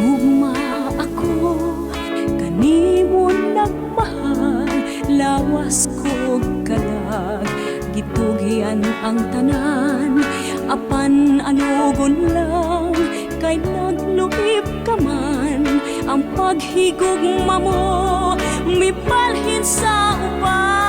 Gugma ako, kanimo nagmahal, lawas ko kalag, gitugian ang tanan, apan anugon lang, kay nagluib ka man, ang paghigugma mo, mibalhin sa uban.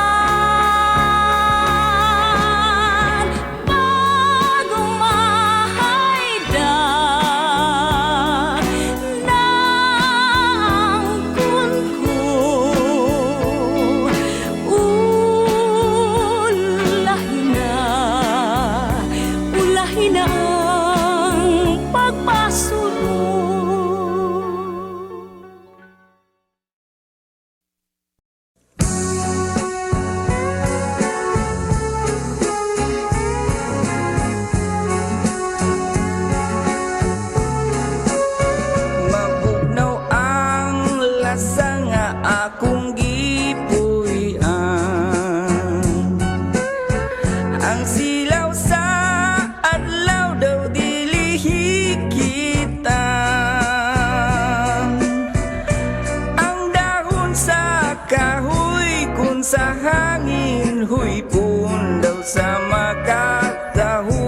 Sa hangin, huy pun daw sa makataho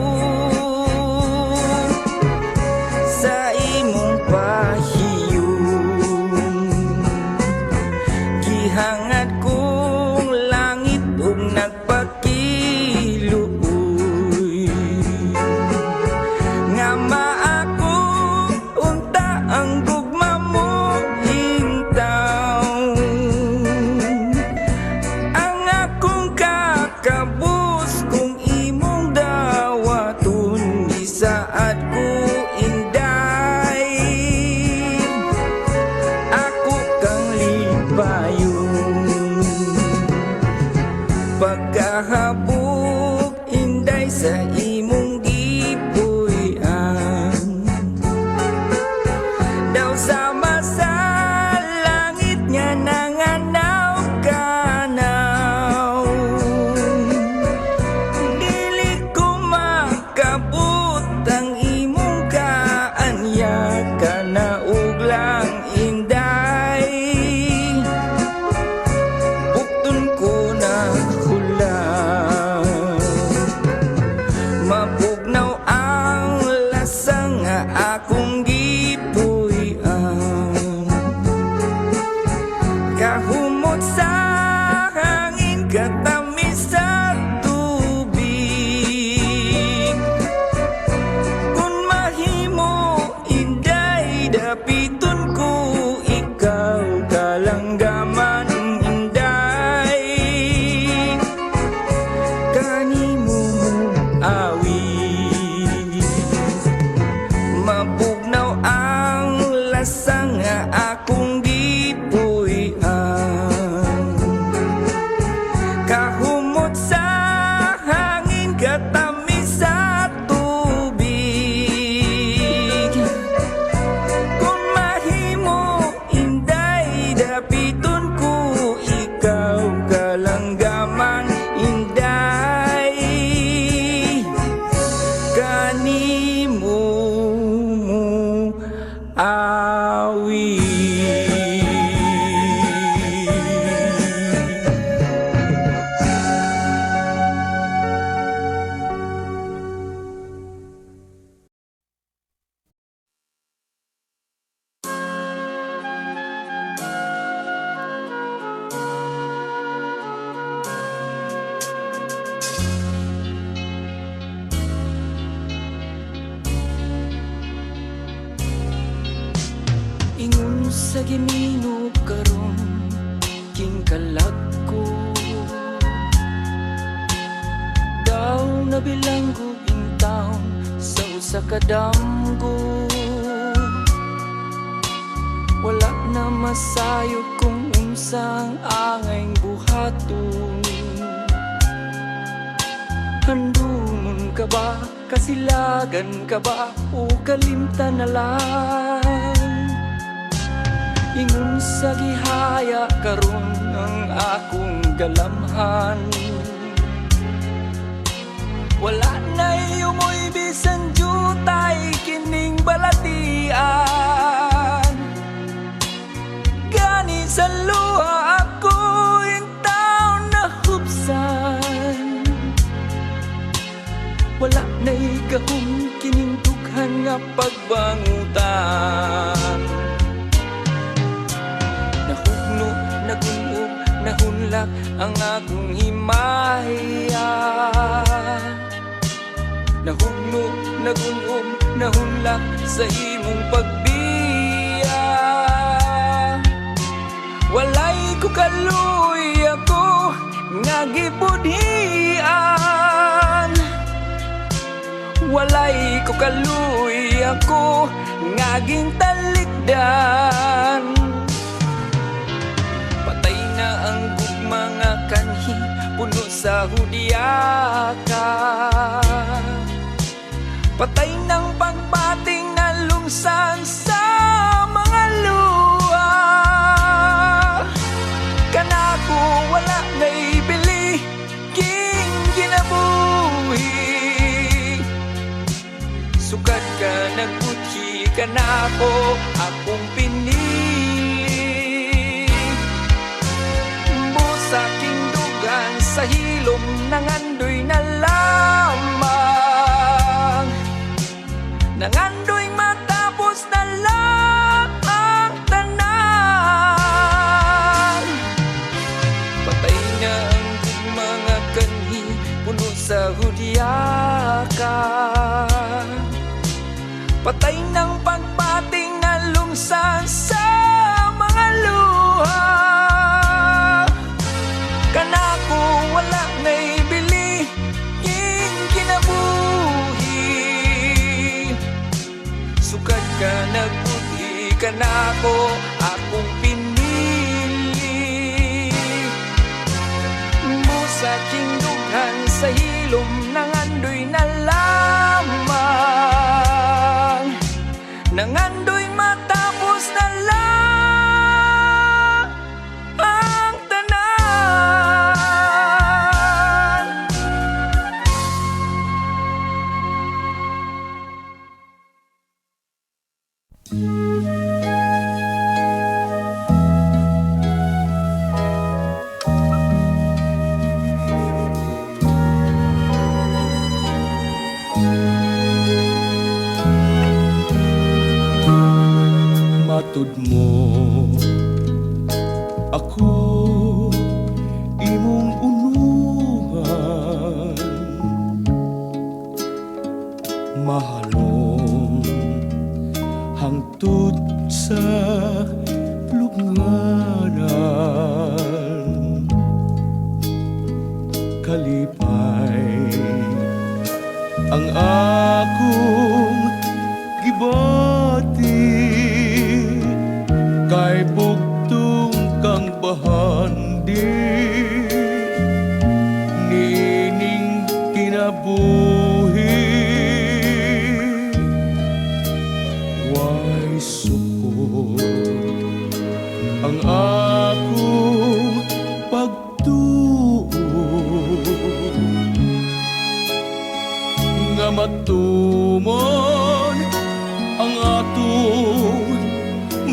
sa imong pahiyon. Gihangat kong langit ug nagpakiluoy, nga maako unta ang gugma mo hintaw. Kabus kung imong dawaton, isaad ko inday, ako kang lipayon. Pagkahabog inday sa imong gipuy-an, daw sama sa langit nga nanganaw ka na. Akong gipuy-an, kahumot sa hangin, katamis sa tubig. Kung mahimo inday, dapiton ko ikaw, kalanggaman inday, kanimo awi. Mabugnaw ang lasang nga akong gipuy-an, kahumot sa hangin, katamis sa tubig. Kung mahimo inday, dapiton ko ikaw, kalanggaman inday, kanimo awi. Ingon sa gimino karon king kalag ko, daw nabilanggo in town sa usa ka damgo. Wala na masayo kung unsang angay buhaton. Handumon ka ba, kasilagan ka ba, o kalimtan na lang? Ingon sa gihaya karon ang akong galamhan, wala na'y umoy bisan jutay kining balatian. nga pagbangutan. Nahugno, nagungog, nahunlak ang akong himaya. Nahugno, nagungog, nahunlak sa imong pagbiya. Walay ko kaluy ako nga gibudhian. Walay ko kaluy ako nga gintalikdan. Patay na ang gugma nga kanhi, puno sa hudyaka. Patay ng pagbating na lungsan sa mga luha. Kanako wala ngay bili, king ginabuhi. Sukad ka nagbuti, kanako akong pinili. Busa king dugan sa hilom, nangandoy na lamang. Nangandoy matapos na lang ang tanan. Patay na ang mga kanhi, puno sa hudyaka. Patay ng pagpating na lungsan sa mga luha. Kanako wala ngay bili, king kinabuhi. Sukad ka nagbuti, kanako akong pinili. Busa king dughan sa hilom, nangandoy na lamang. Nangandoy matapos na lang ang tanan. Matud mo ako imong unuhan, mahalong hangtod sa lubnganan. Kalipay ang akong gibati, kay bugtong kang bahandi, nining kinabuhi. Way sukod ang akong pagtuo, nga matumon ang atong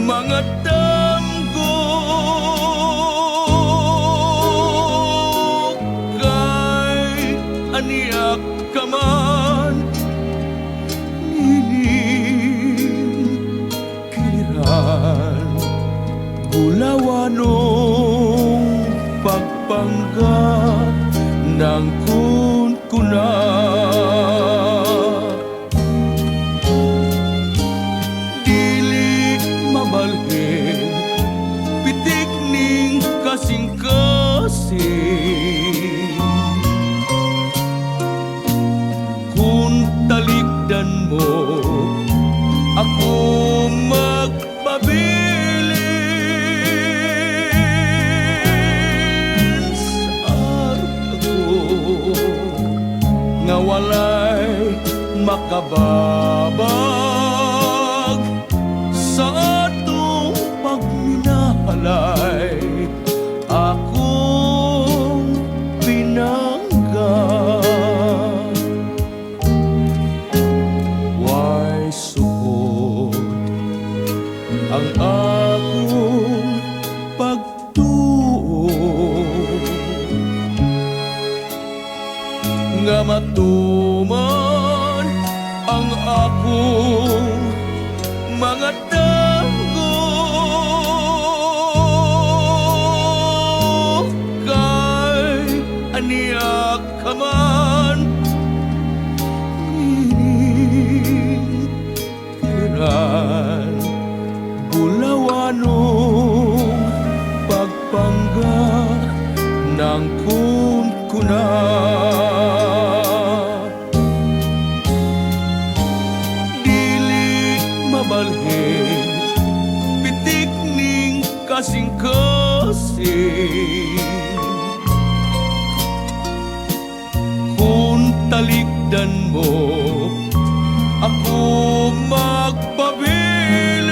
mga damgo. Kay aniyak ka man, nining kiliran, gulawanong pagpanggap ng kunkunan. Pitik ning kasing-kasing, kung talikdan mo ako magpabilin. Sa araw ko nga walay makababag sa atong pagminahalay, akong pinangga. Way sukod ang akong pagtuo, nga matuman ang akong mga tango kay aniyak ka man Kiran bulawanong pagpangga ng kunkuna dili mabalhin pitik ning kasing-kasing kung talikdan mo ako magpabilin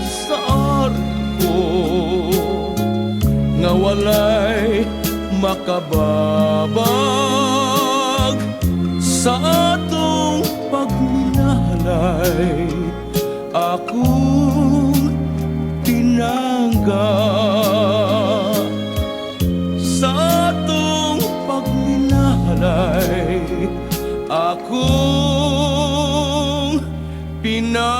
sa arko nga walay makababag sa atong pagminalay akong tinangga sa atong pagminalay akong pinangga.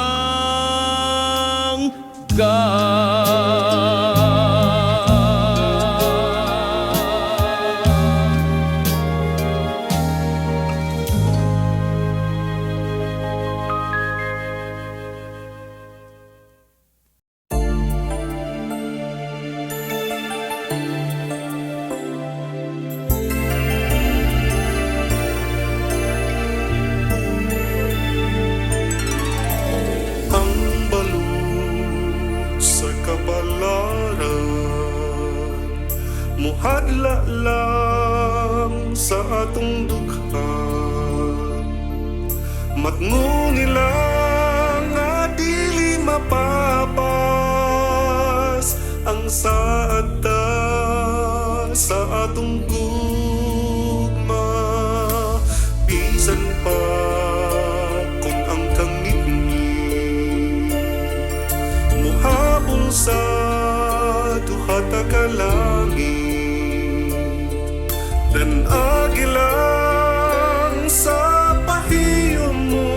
Ang balud sa kabalaran muhadla lang sa atong dugha matngon nila nga dili mapapas ang saata sa atong gugma bisan pa kung ang kangitni muhabol sa duha ta ka langit dan agilang sa pahiyon mo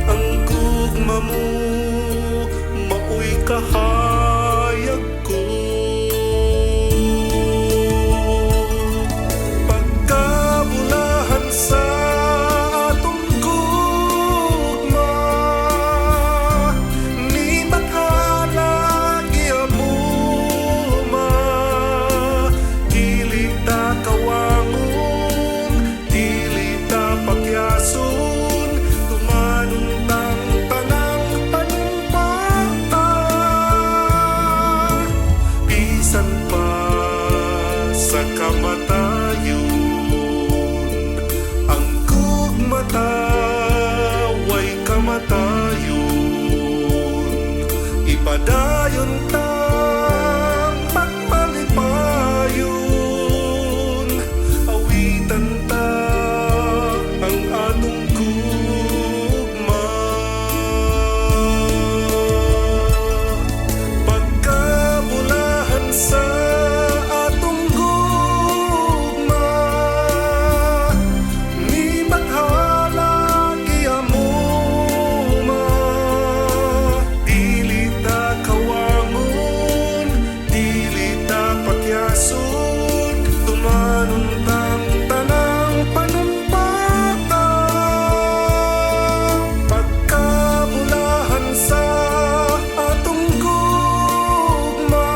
ang gugma mo maoy kahayag ko pagkabulahan sa atong gugma ni bakhala giamuma dili ta kawangon dili ta pakyason tumanon tang tanang panumpaka bisan pa sa kamatayon ang gugmata way kamatayon ipadayon tang pagmalipayon awitan ta ang atong gugma pagkabulahan sa atong gugma ni bakhala giamuma dili ta kawangon dili ta pakyason tumanon tang tanang panumpaka pagkabulahan sa atong gugma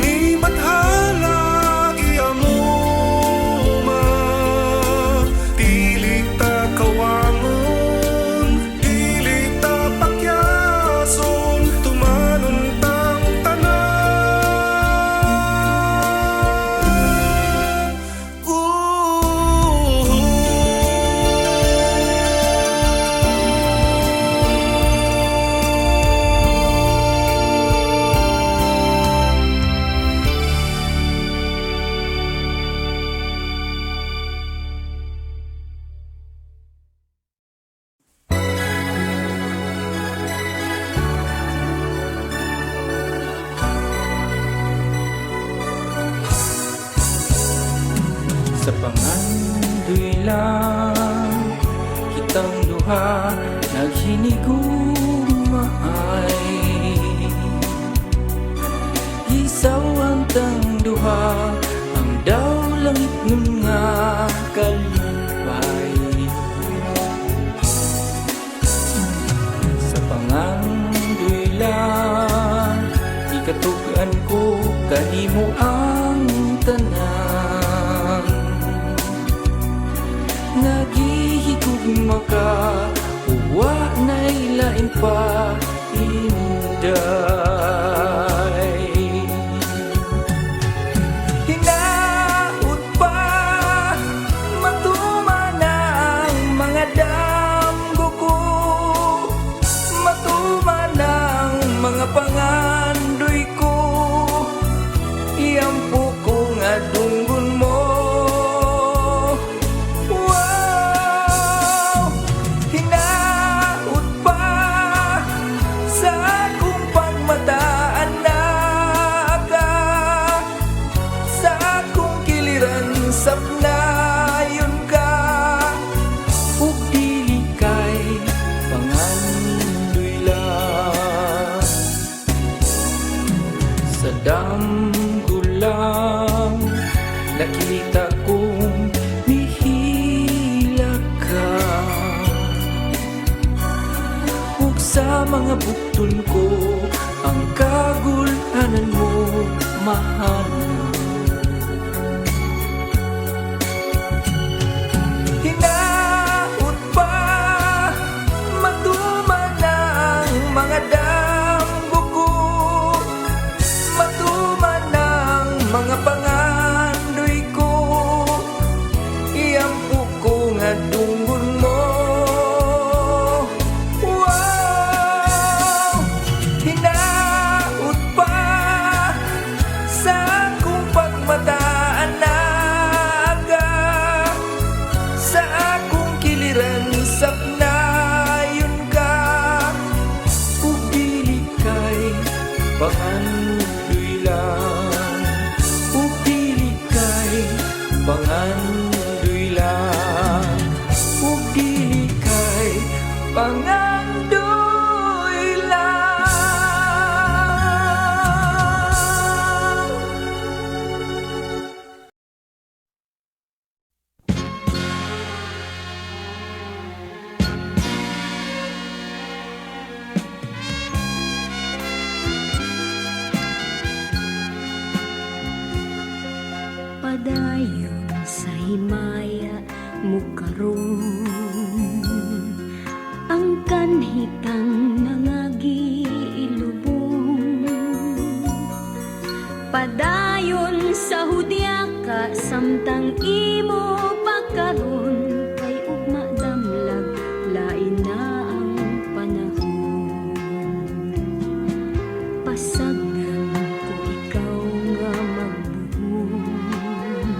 ni bakhala giamuma dili ta kawangon dili ta pakyason tumanon tang Sa pangandalugan lang kitang duha naghinigugmaay. Isaw ang tang duha ang daw langit nun nga kalipay. Sa pangandoy lang ikatugan ko kanimo ang tanan. Nagihigugma ka uwa na'y lain pa inday. Hinaut pa matuman ang mga damgo ko, matuman ang mga pangandoy ko, iyampo ko nga dunggon mo. Wow! Hinaut pa sa akong pagmataan na ka, sa akong kiliran sapnayon ka, ug dili kay pangandoy lang. Sa damgo lang nakita kong nihila ka, ug sa mga bukton ko ang kagulhanan mo mahanap. Hinaut pa matuman ang mga damgo ko, matuman ang mga pangandoy ko, iyampo ko nga dunggon mo. Wow! Hinaut pa sa akong pagmataan na ka, sa akong kiliran sapnayon ka, ug dili kay pangandoy lang, ug dili kay pangandoy lang, ug dili kay pangandoy lang. Padayon sa himaya mo karon, ang kanhitang nangagiilubong. Padayon sa hudya ka samtang imo pagkaron, kay ugma damlag lain na ang panahon. Pasagan ko ikaw nga magbuhon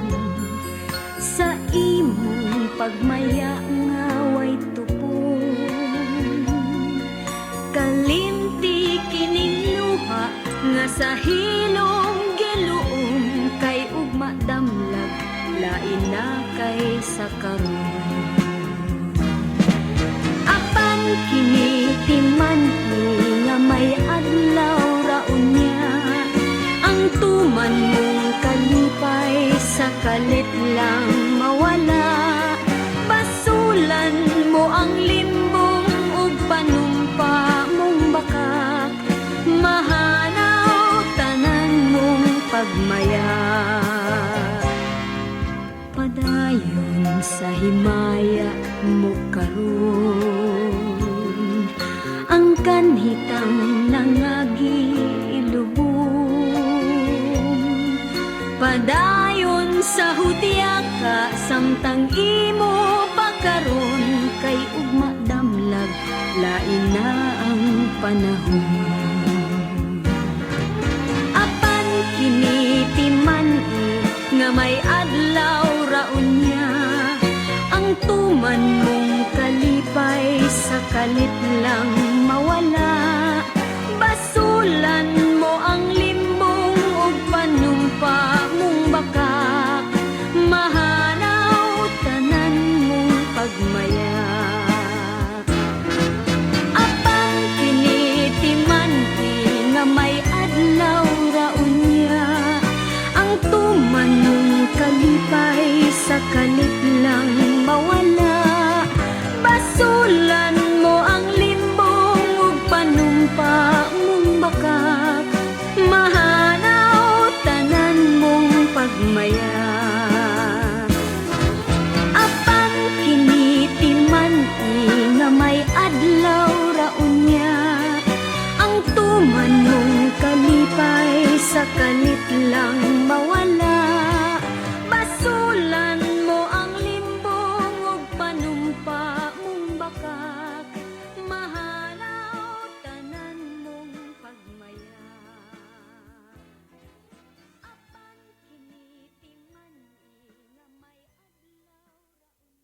sa imong pagmaya nga way tupon. Kalimti kining luha nga sa hilong giluom, kay ugma damlag lain na kay sa karon. Apan kini timanhi nga may adlaw raon niya, ang tuman mong kalipay sa kalit lang mawala. Pasulan mo ang limbong ug panumpa mong bakak, mahanaw tanan mong pagmaya. Padayon sa himaya mo karon, ang kanhitang nangagiilubong. Padayon sa hudya ka samtang imo pagkaron, kay ugma damlag lain na ang panahon. Apan kini timan-i nga may adlaw raon niya, ang tuman mong kalipay sa kalit lang mawala. Basulan mo ang limbong ug panumpa mong bakak, mahanaw tanan lang mawala. Basulan mo ang limbong ug panumpa mong bakak. Mahanaw tanan mong pagmaya. Apan kinitiman nga may adlaw raunya. Ang tuman mong kalipay sa kalit lang mawala. Basulan mo ang limbong ug panumpa mong bakak. Mahalaw tanan mong pagmaya. Apan kinitiman nga may adlaw raunya.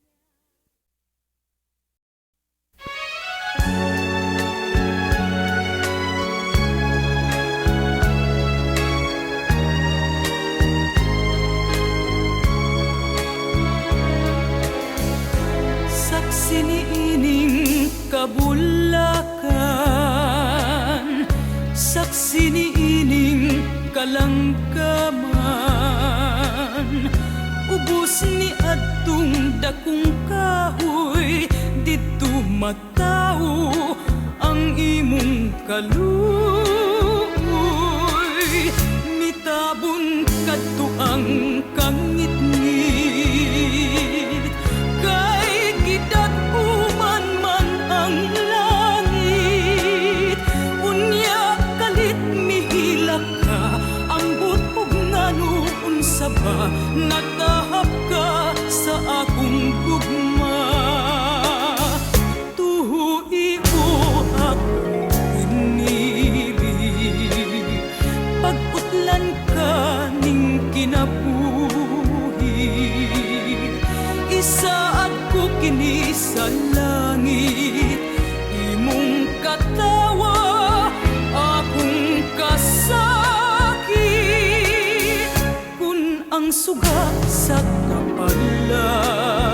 Saksi niining kabulakan, saksi niining kalangkaman. Ubos ni adtong dakong kahoy, dito matao ang imong kaluoy. Mitabon kadto ang kangit-ngit, kay gidat-uman man ang langit. Unya kalit mihilak ka, ambot ug ngano unsa ba natahap ka sa akong gugma. Tuhui o akong pinili, pagputlan ka ning kinabuhi. Isaad ko kini sa langit, imong katawa akong kasakit. Kun ang suga sa kapalan